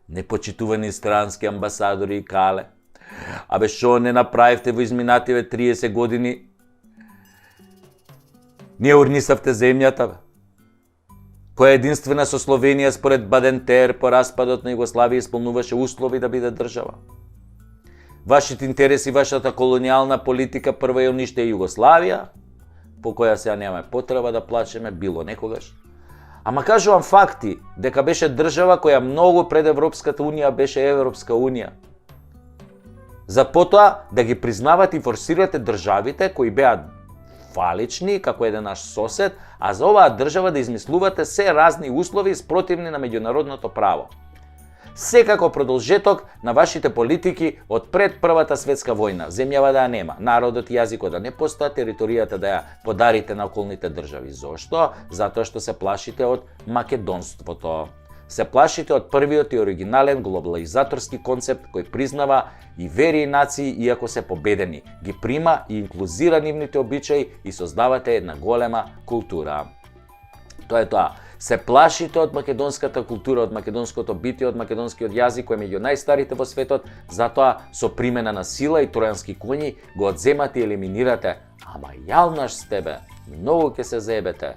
Непочитувани странски амбасадори и кале. Абе, шо не направивте во изминативе 30 години? Ние урнисавте земјата, бе. Која единствена со Словенија според Бадентер по распадот на Југославија исполнуваше услови да биде држава. Вашите интереси, вашата колонијална политика прво ја униште Југославија, по која сега немаме потреба да плачеме било некогаш. Ама кажувам факти, дека беше држава која многу пред Европската унија беше Европска унија. За потоа да ги признавате и форсирате државите кои беа фалични, како еден наш сосед, а за оваа држава да измислувате се разни услови спротивни на меѓународното право. Секако продолжеток на вашите политики од пред Првата светска војна. Земјава да ја нема, народот и јазикот да не постојат, територијата да ја подарите на околните држави. Зошто? Затоа што се плашите од македонството. Се плашите од првиот и оригинален глобализаторски концепт кој признава и вери и нации иако се победени, ги прима и инклузира нивните обичаи и создавате една голема култура. Тоа е тоа. Се плашите од македонската култура, од македонското битие, од македонскиот јазик кој е меѓу најстарите во светот, затоа со примена на сила и тројански коњи го одземате и елиминирате. Ама јалнаш сте, бе, многу ќе се заебете.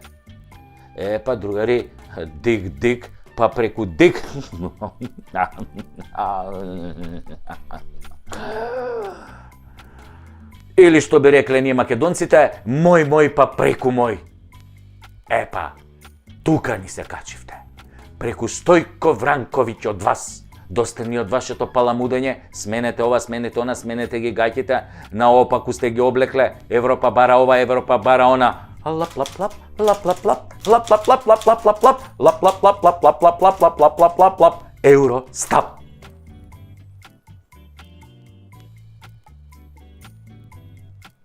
Па другари, дик, па преку дик. Или што би рекле ние македонците, мој па преку мој. Па, тука ни се качивте. Преку Стојко Вранковиќ од вас. Доста ни од вашето паламудење, сменете ова, сменете она, сменете ги гаќите, наопаку сте ги облекле, Европа бара ова, Европа бара она. Лап-лап-лап, лап-лап-лап, лап-лап-лап, лап-лап-лап, лап-лап-лап, лап-лап-лап, лап-лап-лап, лап-лап-лап, Евростап.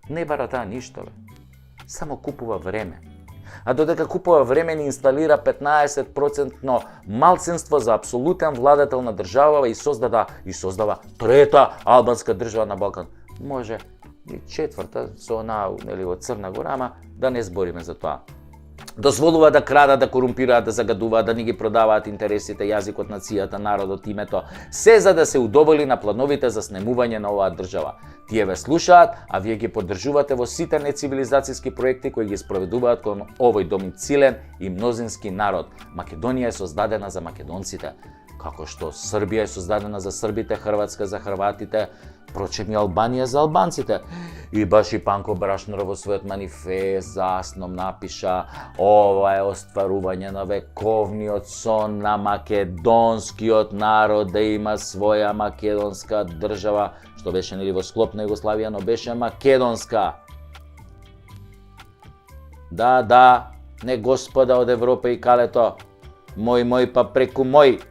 Не бара таа ништо, бе. Само купува време. А додека купува време ни инсталира 15% малцинство за апсолутен владател на држава и создава трета албанска држава на Балкан. Може и четврта со онаа од Црна Гора, ама да не збориме за тоа. Дозволува да крадат, да корумпираат, да загадуваат, да ни ги продаваат интересите, јазикот, нацијата, народот, името, се за да се удоволи на плановите за снемување на оваа држава. Тие ве слушаат, а вие ги поддржувате во сите нецивилизацијски проекти кои ги спроведуваат кон овој домицилен и мнозински народ. Македонија е создадена за македонците, како што Србија е создадена за србите, Хрватска за хрватите, прочем и Албанија за албанците. И баш и Панко Брашнер во својот манифест за Асном напиша: ова е остварување на вековниот сон на македонскиот народ да има своја македонска држава, што беше нели во склоп на Југославија, но беше македонска. Да, не господа од Европа и калето, мој па преку мој.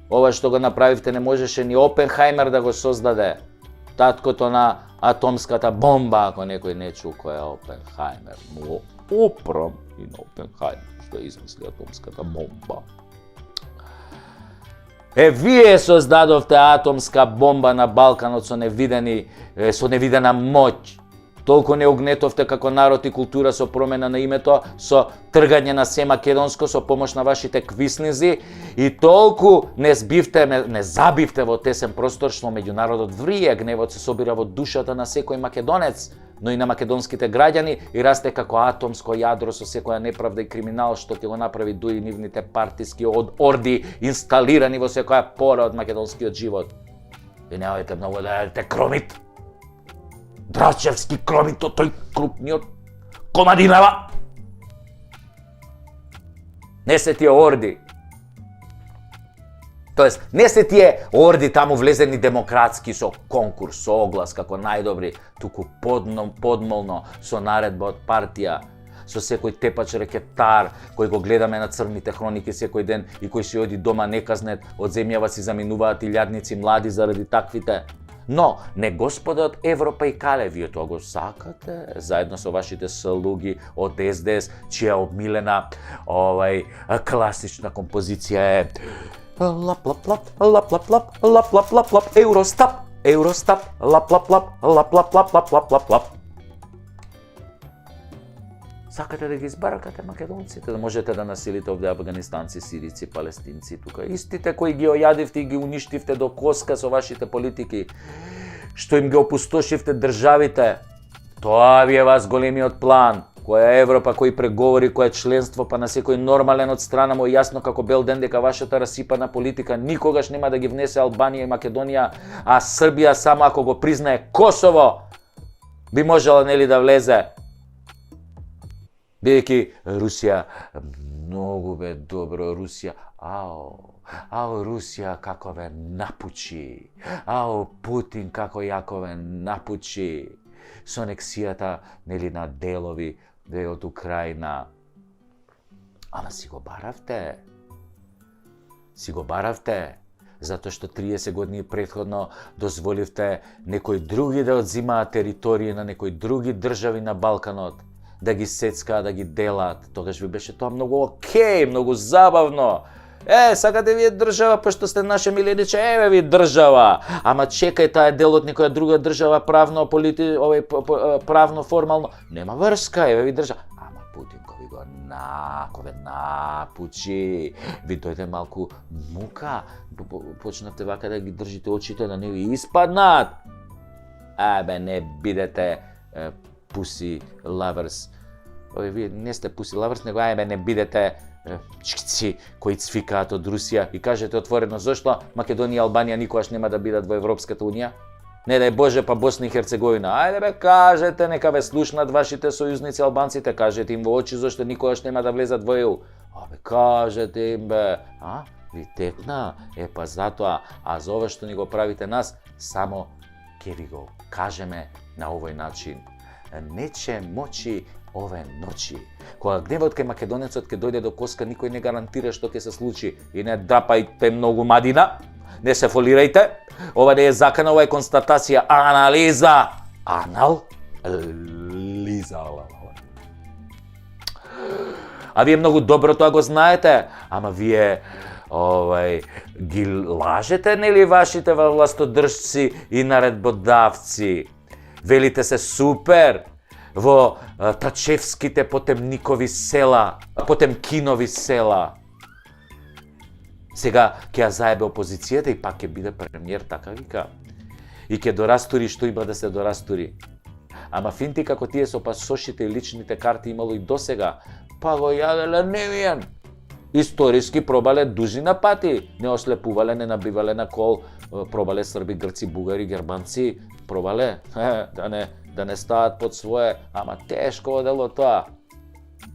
Ова што го направивте не можеше ни Опенхајмер да го создаде. Таткото на атомската бомба, ако некој не чу кој е Опенхајмер. Но опром и на Опенхајмер што измисли атомската бомба. Вие создадовте атомска бомба на Балканот со невидена моќ. Толку не огнетовте како народ и култура со промена на името, со тргање на се македонско, со помош на вашите квиснизи и толку не забивте во тесен простор што меѓу народот врие, гневот се собира во душата на секој македонец, но и на македонските граѓани и расте како атомско јадро со секоја неправда и криминал што ќе го направи дуи нивните партиски орди инсталирани во секоја пора од македонскиот живот. И немајте многу да јадете кромит. Драчевски кромит, тој крупниот комадинава. Не се тие орди. Тоест, не се тие орди таму влезени демократски со конкурс, со оглас како најдобри, туку подмолно со наредба од партија, со секој тепач рекетар кој го гледаме на црните хроники секој ден и кој си оди дома неказнет, од земјава си заминуваат илјадници млади заради таквите. Но, не господот Европа и кале, вие тоа го сакате, заедно со вашите слуги од СДС, чија обмилена класична композиција е лап-лап-лап, лап-лап-лап, лап-лап-лап, Евростап. Евростат, лап. Сакате да ги избаркате македонците, да можете да насилите овде афганистанци, сирици, палестинци тука. Истите кои ги ојадивте и ги уништивте до коска со вашите политики, што им ги опустошивте државите. Тоа ви е вас големиот план. Која Европа, кој преговори, која членство, па на секој нормален од страна му јасно како бел ден дека вашата расипана политика никогаш нема да ги внесе Албанија и Македонија, а Србија само ако го признае Косово би можела нели да влезе. Бидејќи Русија многу бе добро, Русија, Русија како ве напучи, Путин како јако ве напучи со анексијата нели на делови од Украина. Ама си го баравте, затоа што 30 години претходно дозволивте некои други да одзимаат територии на некои други држави на Балканот, да ги сецкаат, да ги делат. Тогаш ви беше тоа многу окей, многу забавно. Сакате вие држава, пошто сте наше милениче, еве ви држава. Ама чекај, таа е дел од некоја друга држава, правно, формално. Нема врска, еве ви држава. Ама Путин кој го напучи, ви дојде малку мука, почнавте вака да ги држите очите да не ви испаднат. Не бидете pussy lovers. Вие не сте pussy lovers, него не бидете чкици кои цвикаат од Русија и кажете отворено зошто Македонија и Албанија никогаш нема да бидат во Европската унија? Не дај Боже, па Босна и Херцеговина. Ајде бе, кажете, нека ве слушнат вашите сојузници албанците, кажете им во очи зошто никогаш нема да влезат во ЕУ. Кажете им бе, ви текна, па затоа, за ова што ни го правите нас, само ќе ви го кажеме на овој начин. Нече мочи ове ночи. Кога гневот кај македонецот ќе дојде до коска, никој не гарантира што ќе се случи. И не драпајте многу мадина, не се фолирајте. Ова не е закана, ова е констатација, анализа. А вие многу добро тоа го знаете, ама вие ги лажете, нели, вашите властодржци и наредбодавци. Велите се супер во Тачевските Потемкинови села. Сега ќе ја заебе опозицијата и пак ќе биде премиер, така вика. И ќе дорастури што има да се дорастури. Ама финти како тие со пасошите и личните карти имало и досега, па го јаделе невиен. Историски пробале дужина пати. Не ослепувале, не набивале на кол, пробале срби, грци, бугари, германци, пробале да не стават под свое, ама тешко одело тоа.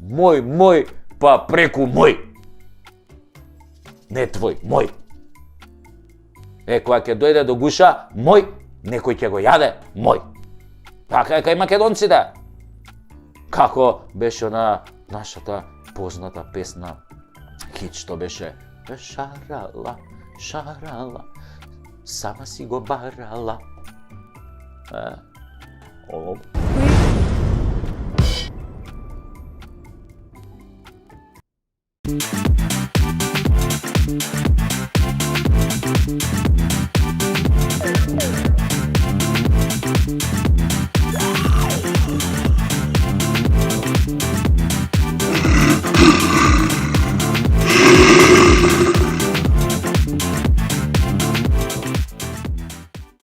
Мој, па преку мој. Не твој, мој. Кога ќе дојде до гуша, мој, некој ќе го јаде, мој. Така е кај македонците. Како беше на нашата позната песна, хит што беше шарала, сама си го барала. Thank you.